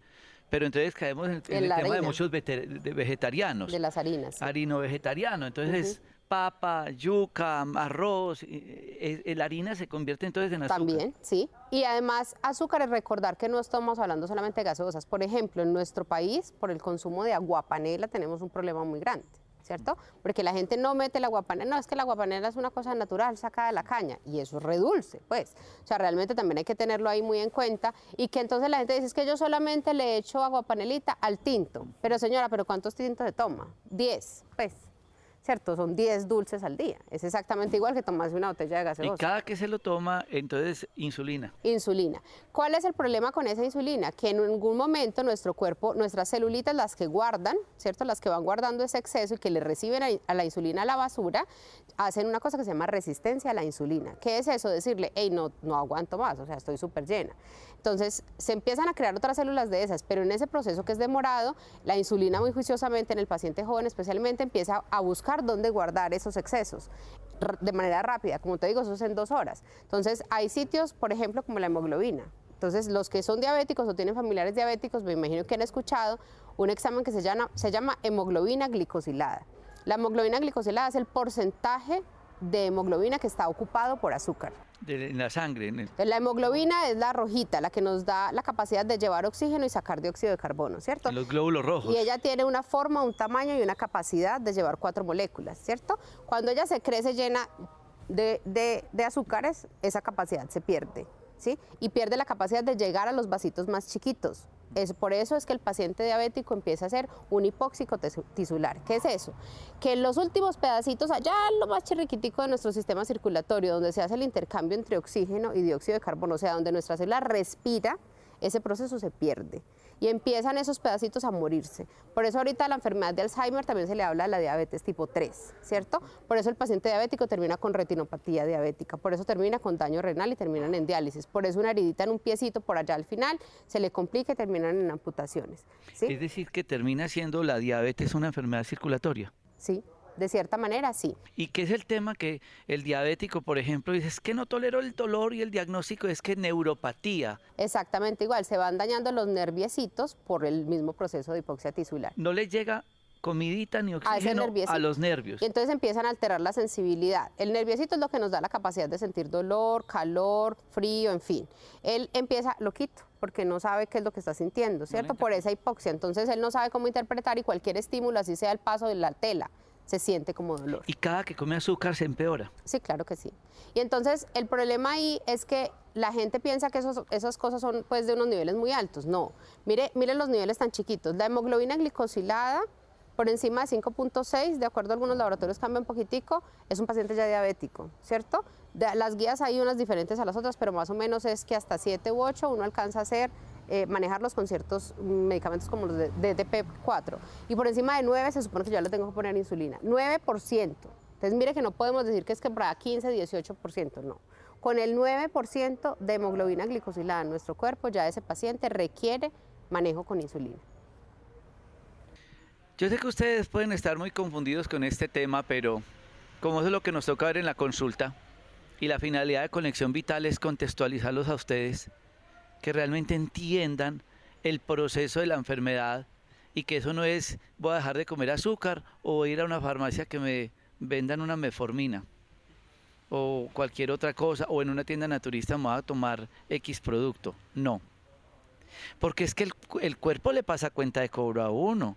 Pero entonces caemos en el tema de muchos vegetarianos. De las harinas. Sí. Harino vegetariano, entonces papa, yuca, arroz, la harina se convierte entonces en azúcar. También, sí. Y además azúcar, es recordar que no estamos hablando solamente de gaseosas. Por ejemplo, en nuestro país, por el consumo de aguapanela tenemos un problema muy grande, ¿cierto? Porque la gente no mete la aguapanela, no, es que la aguapanela es una cosa natural sacada de la caña y eso es redulce, pues. O sea, realmente también hay que tenerlo ahí muy en cuenta y que entonces la gente dice, es que yo solamente le echo aguapanelita al tinto. Pero señora, ¿pero cuántos tintos se toma? 10, pues. ¿Cierto? Son 10 dulces al día. Es exactamente igual que tomarse una botella de gaseosa. Y cada que se lo toma, entonces, insulina. Insulina. ¿Cuál es el problema con esa insulina? Que en algún momento nuestro cuerpo, nuestras celulitas, las que guardan, ¿cierto? Las que van guardando ese exceso y que le reciben a la insulina a la basura, hacen una cosa que se llama resistencia a la insulina. ¿Qué es eso? Decirle, hey, no aguanto más, o sea, estoy súper llena. Entonces, se empiezan a crear otras células de esas, pero en ese proceso que es demorado, la insulina muy juiciosamente en el paciente joven especialmente empieza a buscar dónde guardar esos excesos de manera rápida. Como te digo, eso es en 2 horas. Entonces, hay sitios, por ejemplo, como la hemoglobina. Entonces, los que son diabéticos o tienen familiares diabéticos, me imagino que han escuchado un examen que se llama hemoglobina glicosilada. La hemoglobina glicosilada es el porcentaje de hemoglobina que está ocupado por azúcar. En la sangre. La hemoglobina es la rojita, la que nos da la capacidad de llevar oxígeno y sacar dióxido de carbono, ¿cierto? Los glóbulos rojos. Y ella tiene una forma, un tamaño y una capacidad de llevar 4 moléculas, ¿cierto? Cuando ella se crece llena de azúcares, esa capacidad se pierde, ¿sí? Y pierde la capacidad de llegar a los vasitos más chiquitos. Por eso es que el paciente diabético empieza a hacer un hipóxico tisular. ¿Qué es eso? Que en los últimos pedacitos, allá lo más chirriquitico de nuestro sistema circulatorio, donde se hace el intercambio entre oxígeno y dióxido de carbono, o sea, donde nuestra célula respira, ese proceso se pierde y empiezan esos pedacitos a morirse. Por eso ahorita la enfermedad de Alzheimer también se le habla de la diabetes tipo 3, ¿cierto? Por eso el paciente diabético termina con retinopatía diabética, por eso termina con daño renal y terminan en diálisis, por eso una heridita en un piecito por allá al final se le complica y terminan en amputaciones, ¿sí? Es decir, que termina siendo la diabetes una enfermedad circulatoria. Sí. De cierta manera, sí. ¿Y qué es el tema que el diabético, por ejemplo, dice, es que no tolero el dolor y el diagnóstico es que neuropatía? Exactamente igual, se van dañando los nerviecitos por el mismo proceso de hipoxia tisular. No les llega comidita ni oxígeno a los nervios. Y entonces empiezan a alterar la sensibilidad. El nerviecito es lo que nos da la capacidad de sentir dolor, calor, frío, en fin. Él empieza loquito porque no sabe qué es lo que está sintiendo, ¿cierto? Por esa hipoxia. Entonces él no sabe cómo interpretar y cualquier estímulo, así sea el paso de la tela, se siente como dolor. ¿Y cada que come azúcar se empeora? Sí, claro que sí. Y entonces el problema ahí es que la gente piensa que esas cosas son pues de unos niveles muy altos. No, mire los niveles tan chiquitos. La hemoglobina glicosilada por encima de 5.6, de acuerdo a algunos laboratorios cambia un poquitico, es un paciente ya diabético, ¿cierto? Las guías hay unas diferentes a las otras, pero más o menos es que hasta 7 u 8 uno alcanza a hacer manejarlos con ciertos medicamentos como los de DTP4. Y por encima de 9 se supone que yo le tengo que poner insulina. 9%. Entonces mire que no podemos decir que es que para 15, 18%, no. Con el 9% de hemoglobina glicosilada en nuestro cuerpo, ya ese paciente requiere manejo con insulina. Yo sé que ustedes pueden estar muy confundidos con este tema, pero como eso es lo que nos toca ver en la consulta, y la finalidad de Conexión Vital es contextualizarlos a ustedes, que realmente entiendan el proceso de la enfermedad y que eso no es voy a dejar de comer azúcar o voy a ir a una farmacia que me vendan una metformina o cualquier otra cosa o en una tienda naturista me voy a tomar X producto. No, porque es que el cuerpo le pasa cuenta de cobro a uno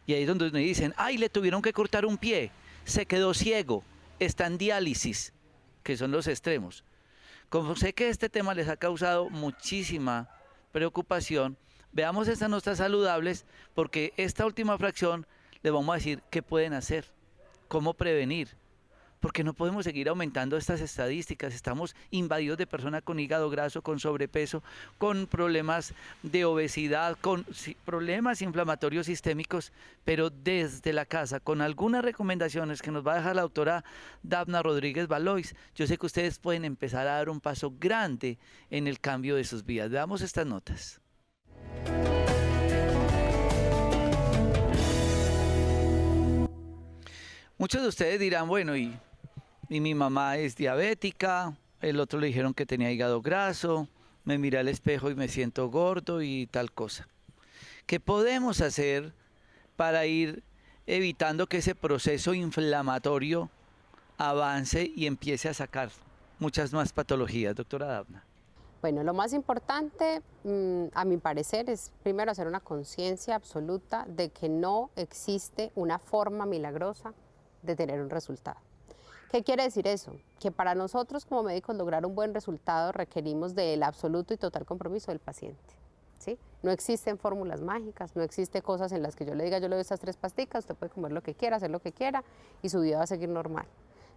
y ahí es donde me dicen, ay, le tuvieron que cortar un pie, se quedó ciego, está en diálisis, que son los extremos. Como sé que este tema les ha causado muchísima preocupación, veamos estas notas saludables porque esta última fracción les vamos a decir qué pueden hacer, cómo prevenir, porque no podemos seguir aumentando estas estadísticas. Estamos invadidos de personas con hígado graso, con sobrepeso, con problemas de obesidad, con problemas inflamatorios sistémicos, pero desde la casa, con algunas recomendaciones que nos va a dejar la doctora Dafna Rodríguez Valois, yo sé que ustedes pueden empezar a dar un paso grande en el cambio de sus vidas. Veamos estas notas. Muchos de ustedes dirán, bueno, y mi mamá es diabética, el otro le dijeron que tenía hígado graso, me miré al espejo y me siento gordo y tal cosa. ¿Qué podemos hacer para ir evitando que ese proceso inflamatorio avance y empiece a sacar muchas más patologías, doctora Dafna? Bueno, lo más importante, a mi parecer, es primero hacer una conciencia absoluta de que no existe una forma milagrosa de tener un resultado. ¿Qué quiere decir eso? Que para nosotros como médicos lograr un buen resultado requerimos del absoluto y total compromiso del paciente, ¿sí? No existen fórmulas mágicas, no existen cosas en las que yo le diga, yo le doy estas 3 pasticas, usted puede comer lo que quiera, hacer lo que quiera y su vida va a seguir normal.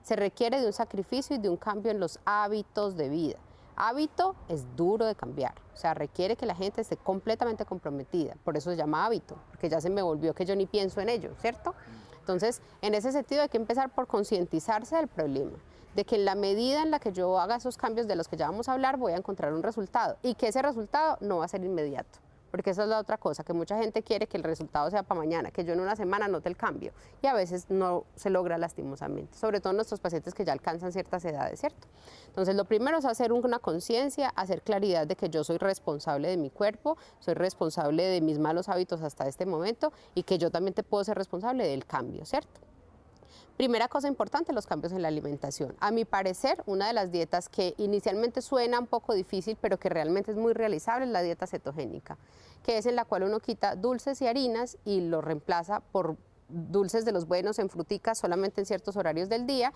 Se requiere de un sacrificio y de un cambio en los hábitos de vida. Hábito es duro de cambiar, o sea, requiere que la gente esté completamente comprometida, por eso se llama hábito, porque ya se me volvió que yo ni pienso en ello, ¿cierto? Entonces, en ese sentido hay que empezar por concientizarse del problema, de que en la medida en la que yo haga esos cambios de los que ya vamos a hablar, voy a encontrar un resultado y que ese resultado no va a ser inmediato, porque esa es la otra cosa, que mucha gente quiere que el resultado sea para mañana, que yo en una semana note el cambio y a veces no se logra lastimosamente, sobre todo en nuestros pacientes que ya alcanzan ciertas edades, ¿cierto? Entonces, lo primero es hacer una conciencia, hacer claridad de que yo soy responsable de mi cuerpo, soy responsable de mis malos hábitos hasta este momento y que yo también te puedo ser responsable del cambio, ¿cierto? Primera cosa importante, los cambios en la alimentación. A mi parecer, una de las dietas que inicialmente suena un poco difícil, pero que realmente es muy realizable, es la dieta cetogénica, que es en la cual uno quita dulces y harinas y lo reemplaza por dulces de los buenos en fruticas solamente en ciertos horarios del día,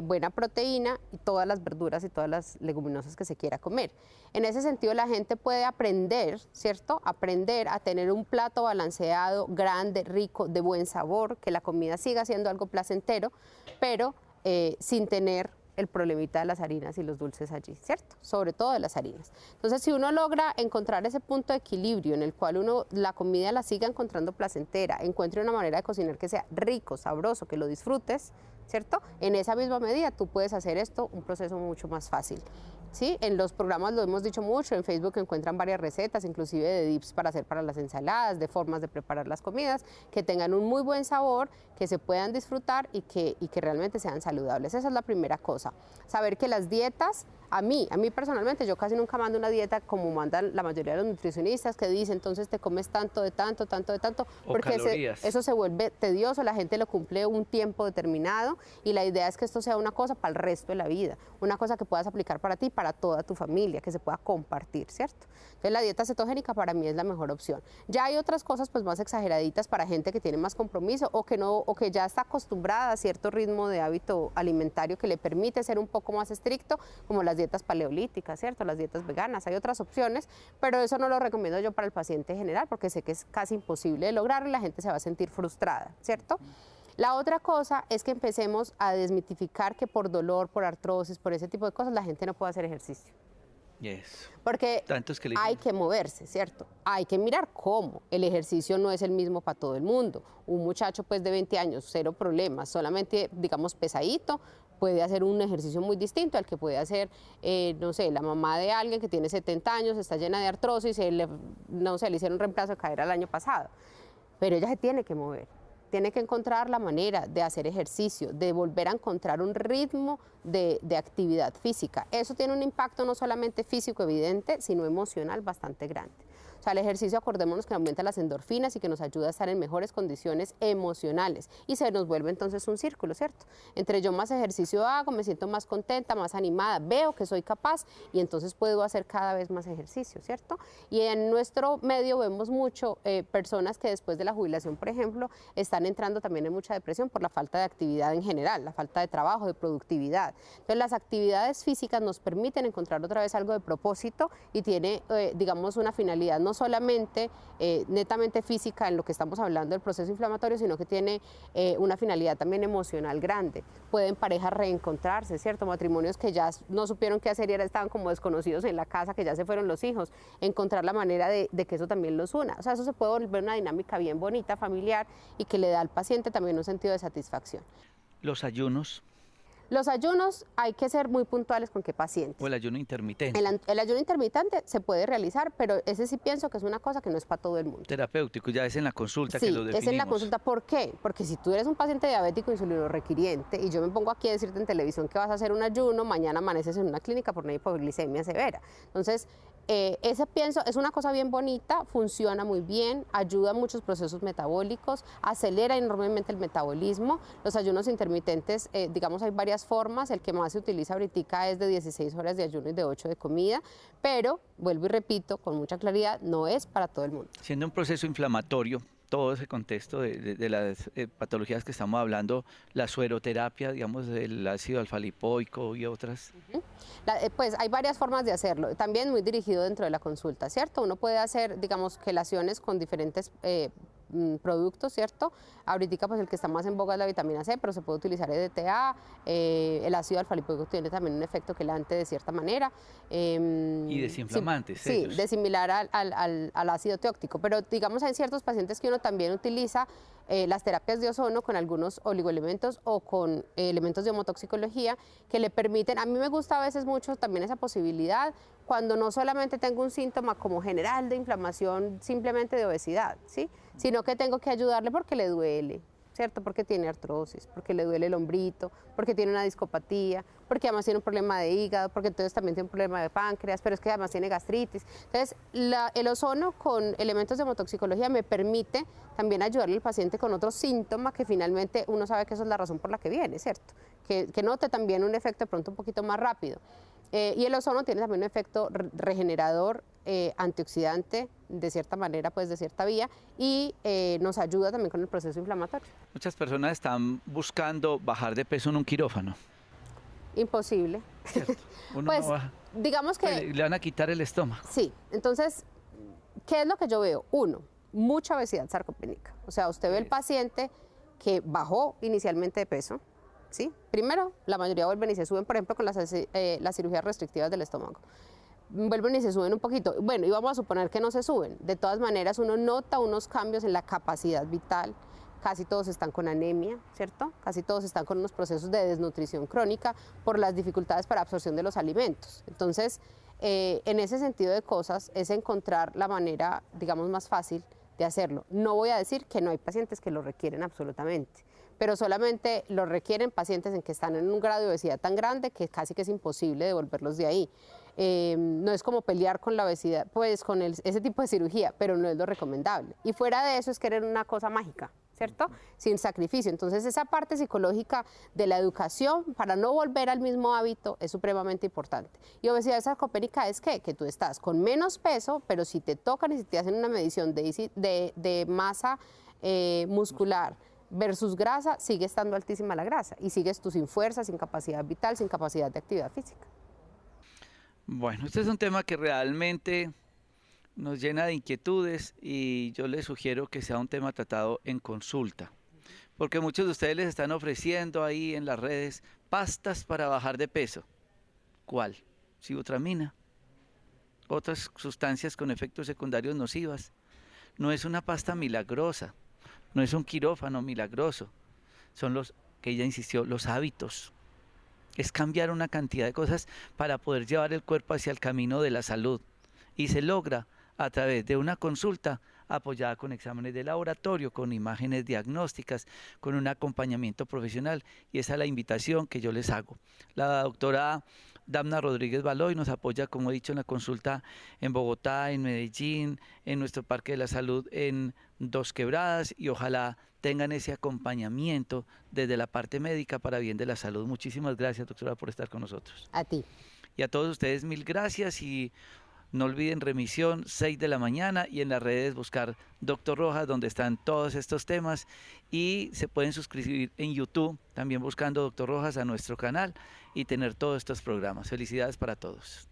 buena proteína y todas las verduras y todas las leguminosas que se quiera comer. En ese sentido, la gente puede aprender, ¿cierto? Aprender a tener un plato balanceado, grande, rico, de buen sabor, que la comida siga siendo algo placentero, pero sin tener el problemita de las harinas y los dulces allí, ¿cierto? Sobre todo de las harinas. Entonces, si uno logra encontrar ese punto de equilibrio en el cual uno la comida la siga encontrando placentera, encuentre una manera de cocinar que sea rico, sabroso, que lo disfrutes, ¿cierto? En esa misma medida tú puedes hacer esto un proceso mucho más fácil. ¿Sí? En los programas lo hemos dicho mucho, en Facebook encuentran varias recetas, inclusive de dips para hacer para las ensaladas, de formas de preparar las comidas, que tengan un muy buen sabor, que se puedan disfrutar y que realmente sean saludables. Esa es la primera cosa. Saber que las dietas, a mí personalmente, yo casi nunca mando una dieta como mandan la mayoría de los nutricionistas que dicen, entonces te comes tanto de tanto, porque eso se vuelve tedioso, la gente lo cumple un tiempo determinado y la idea es que esto sea una cosa para el resto de la vida, una cosa que puedas aplicar para ti, para toda tu familia, que se pueda compartir, ¿cierto? Entonces la dieta cetogénica para mí es la mejor opción. Ya hay otras cosas pues más exageraditas para gente que tiene más compromiso o que ya está acostumbrada a cierto ritmo de hábito alimentario que le permite ser un poco más estricto, como las dietas paleolíticas, ¿cierto? Las dietas veganas, hay otras opciones, pero eso no lo recomiendo yo para el paciente general porque sé que es casi imposible de lograrlo y la gente se va a sentir frustrada, ¿cierto? La otra cosa es que empecemos a desmitificar que por dolor, por artrosis, por ese tipo de cosas, la gente no puede hacer ejercicio. Yes. Porque hay que moverse, ¿cierto? Hay que mirar cómo. El ejercicio no es el mismo para todo el mundo. Un muchacho pues de 20 años, cero problemas, solamente digamos pesadito, puede hacer un ejercicio muy distinto al que puede hacer, no sé, la mamá de alguien que tiene 70 años, está llena de artrosis, no sé, le hicieron un reemplazo de cadera el año pasado. Pero ella se tiene que mover. Tiene que encontrar la manera de hacer ejercicio, de volver a encontrar un ritmo de actividad física. Eso tiene un impacto no solamente físico evidente, sino emocional bastante grande. O sea, el ejercicio, acordémonos que aumenta las endorfinas y que nos ayuda a estar en mejores condiciones emocionales y se nos vuelve entonces un círculo, ¿cierto? Entre yo más ejercicio hago, me siento más contenta, más animada, veo que soy capaz y entonces puedo hacer cada vez más ejercicio, ¿cierto? Y en nuestro medio vemos mucho personas que después de la jubilación, por ejemplo, están entrando también en mucha depresión por la falta de actividad en general, la falta de trabajo, de productividad. Entonces, las actividades físicas nos permiten encontrar otra vez algo de propósito y tiene, digamos, una finalidad no solamente netamente física en lo que estamos hablando del proceso inflamatorio, sino que tiene una finalidad también emocional grande. Pueden parejas reencontrarse, ¿cierto? Matrimonios que ya no supieron qué hacer y ahora estaban como desconocidos en la casa, que ya se fueron los hijos, encontrar la manera de que eso también los una. O sea, eso se puede volver una dinámica bien bonita, familiar y que le da al paciente también un sentido de satisfacción. Los ayunos. Los ayunos hay que ser muy puntuales con qué pacientes. O el ayuno intermitente. El ayuno intermitente se puede realizar, pero ese sí pienso que es una cosa que no es para todo el mundo. Terapéutico, ya es en la consulta sí, que lo definimos. Es en la consulta. ¿Por qué? Porque si tú eres un paciente diabético insulinorequiriente y yo me pongo aquí a decirte en televisión que vas a hacer un ayuno, mañana amaneces en una clínica por una hipoglicemia severa. Entonces, ese pienso es una cosa bien bonita, funciona muy bien, ayuda a muchos procesos metabólicos, acelera enormemente el metabolismo. Los ayunos intermitentes, digamos, hay varias formas, el que más se utiliza ahorita es de 16 horas de ayuno y de 8 de comida, pero, vuelvo y repito, con mucha claridad, no es para todo el mundo. Siendo un proceso inflamatorio, todo ese contexto de las patologías que estamos hablando, la sueroterapia, digamos, el ácido alfa-lipoico y otras. Pues hay varias formas de hacerlo, también muy dirigido dentro de la consulta, ¿cierto? Uno puede hacer, digamos, quelaciones con diferentes productos, ¿cierto? Ahorita pues el que está más en boga es la vitamina C, pero se puede utilizar EDTA, el ácido alfa-lipoico tiene también un efecto quelante de cierta manera. Y desinflamantes. Sí, de similar al ácido teóctico, pero digamos hay ciertos pacientes que uno también utiliza las terapias de ozono con algunos oligoelementos o con elementos de homotoxicología que le permiten, a mí me gusta a veces mucho también esa posibilidad cuando no solamente tengo un síntoma como general de inflamación simplemente de obesidad, ¿sí? Sino que tengo que ayudarle porque le duele, ¿cierto? Porque tiene artrosis, porque le duele el hombrito, porque tiene una discopatía, porque además tiene un problema de hígado, porque entonces también tiene un problema de páncreas, pero es que además tiene gastritis. Entonces, el ozono con elementos de homotoxicología me permite también ayudarle al paciente con otros síntomas que finalmente uno sabe que eso es la razón por la que viene, ¿cierto? Que note también un efecto de pronto un poquito más rápido. Y el ozono tiene también un efecto regenerador antioxidante de cierta manera, pues de cierta vía, y nos ayuda también con el proceso inflamatorio. Muchas personas están buscando bajar de peso en un quirófano. Imposible. Uno Pues no baja. digamos que... Le van a quitar el estómago. Sí, entonces, ¿qué es lo que yo veo? Uno, mucha obesidad sarcopénica. O sea, usted ve el paciente que bajó inicialmente de peso, ¿sí? Primero, la mayoría vuelven y se suben, por ejemplo, con las cirugías restrictivas del estómago. Vuelven y se suben un poquito. Bueno, y vamos a suponer que no se suben. De todas maneras, uno nota unos cambios en la capacidad vital. Casi todos están con anemia, ¿cierto? Casi todos están con unos procesos de desnutrición crónica por las dificultades para absorción de los alimentos. Entonces, en ese sentido de cosas, es encontrar la manera, digamos, más fácil de hacerlo. No voy a decir que no hay pacientes que lo requieren absolutamente, pero solamente lo requieren pacientes en que están en un grado de obesidad tan grande que casi que es imposible devolverlos de ahí. No es como pelear con la obesidad, pues con ese tipo de cirugía, pero no es lo recomendable. Y fuera de eso es querer una cosa mágica, ¿cierto? Sin sacrificio. Entonces esa parte psicológica de la educación para no volver al mismo hábito es supremamente importante. Y obesidad sarcopénica es que tú estás con menos peso, pero si te tocan y si te hacen una medición de masa muscular versus grasa, sigue estando altísima la grasa y sigues tú sin fuerza, sin capacidad vital, sin capacidad de actividad física. Bueno, este es un tema que realmente nos llena de inquietudes y yo les sugiero que sea un tema tratado en consulta, porque muchos de ustedes les están ofreciendo ahí en las redes pastas para bajar de peso. ¿Cuál? Sibutramina, otras sustancias con efectos secundarios nocivas. No es una pasta milagrosa, no es un quirófano milagroso, son los, que ella insistió, los hábitos. Es cambiar una cantidad de cosas para poder llevar el cuerpo hacia el camino de la salud. Y se logra a través de una consulta apoyada con exámenes de laboratorio, con imágenes diagnósticas, con un acompañamiento profesional. Y esa es la invitación que yo les hago. La doctora Damna Rodríguez Baloy nos apoya, como he dicho, en la consulta en Bogotá, en Medellín, en nuestro Parque de la Salud en Dos Quebradas, y ojalá tengan ese acompañamiento desde la parte médica para bien de la salud. Muchísimas gracias, doctora, por estar con nosotros. A ti. Y a todos ustedes, mil gracias, y no olviden remisión 6 de la mañana, y en las redes buscar Doctor Rojas, donde están todos estos temas, y se pueden suscribir en YouTube también buscando Doctor Rojas a nuestro canal y tener todos estos programas. Felicidades para todos.